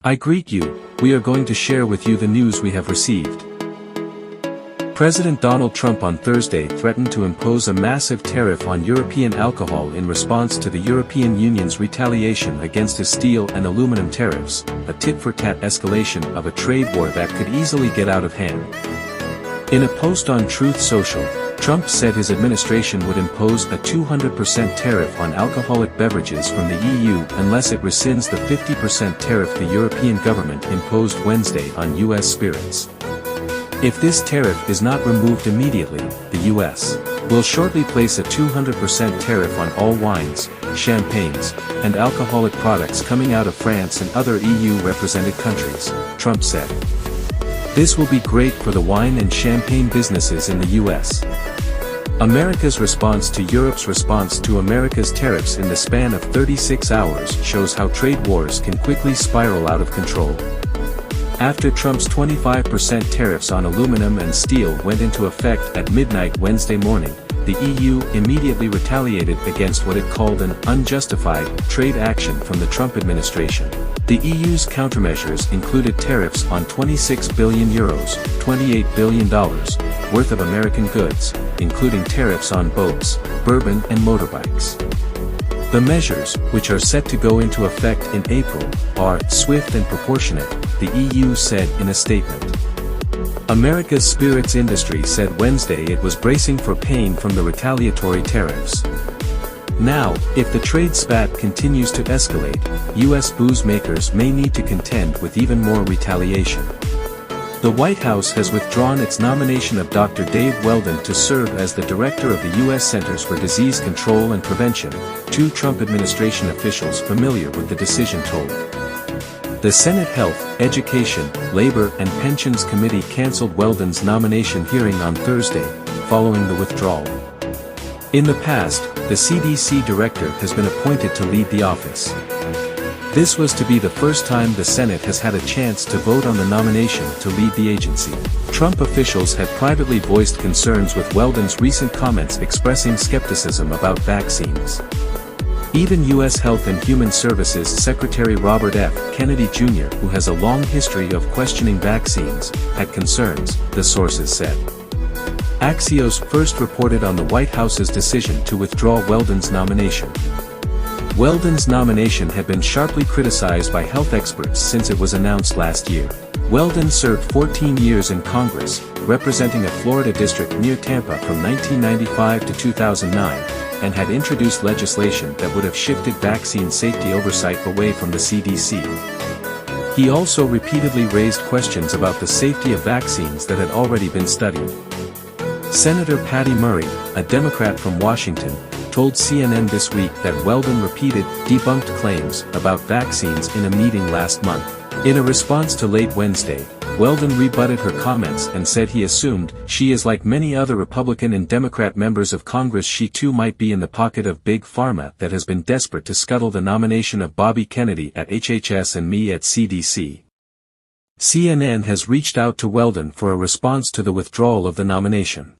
I greet you. We are going to share with you the news we have received. President Donald Trump on Thursday threatened to impose a massive tariff on European alcohol in response to the European Union's retaliation against his steel and aluminum tariffs, a tit-for-tat escalation of a trade war that could easily get out of hand. In a post on Truth Social, Trump said his administration would impose a 200% tariff on alcoholic beverages from the EU unless it rescinds the 50% tariff the European government imposed Wednesday on U.S. spirits. If this tariff is not removed immediately, the U.S. will shortly place a 200% tariff on all wines, champagnes, and alcoholic products coming out of France and other EU-represented countries, Trump said. This will be great for the wine and champagne businesses in the U.S. America's response to Europe's response to America's tariffs in the span of 36 hours shows how trade wars can quickly spiral out of control. After Trump's 25% tariffs on aluminum and steel went into effect at midnight Wednesday morning, the EU immediately retaliated against what it called an unjustified trade action from the Trump administration. The EU's countermeasures included tariffs on €26 billion, $28 billion, worth of American goods, including tariffs on boats, bourbon and motorbikes. The measures, which are set to go into effect in April, are swift and proportionate, the EU said in a statement. America's spirits industry said Wednesday it was bracing for pain from the retaliatory tariffs. Now, if the trade spat continues to escalate, U.S. booze makers may need to contend with even more retaliation. The White House has withdrawn its nomination of Dr. Dave Weldon to serve as the director of the U.S. Centers for Disease Control and Prevention, two Trump administration officials familiar with the decision told. The Senate Health, Education, Labor and Pensions Committee canceled Weldon's nomination hearing on Thursday, following the withdrawal. In the past, the CDC director has been appointed to lead the office. This was to be the first time the Senate has had a chance to vote on the nomination to lead the agency. Trump officials had privately voiced concerns with Weldon's recent comments expressing skepticism about vaccines. Even U.S. Health and Human Services Secretary Robert F. Kennedy Jr., who has a long history of questioning vaccines, had concerns, the sources said. Axios first reported on the White House's decision to withdraw Weldon's nomination. Weldon's nomination had been sharply criticized by health experts since it was announced last year. Weldon served 14 years in Congress, representing a Florida district near Tampa from 1995 to 2009, and had introduced legislation that would have shifted vaccine safety oversight away from the CDC. He also repeatedly raised questions about the safety of vaccines that had already been studied. Senator Patty Murray, a Democrat from Washington, told CNN this week that Weldon repeated, debunked claims about vaccines in a meeting last month. In a response to late Wednesday, Weldon rebutted her comments and said he assumed she is like many other Republican and Democrat members of Congress, she too might be in the pocket of Big Pharma that has been desperate to scuttle the nomination of Bobby Kennedy at HHS and me at CDC. CNN has reached out to Weldon for a response to the withdrawal of the nomination.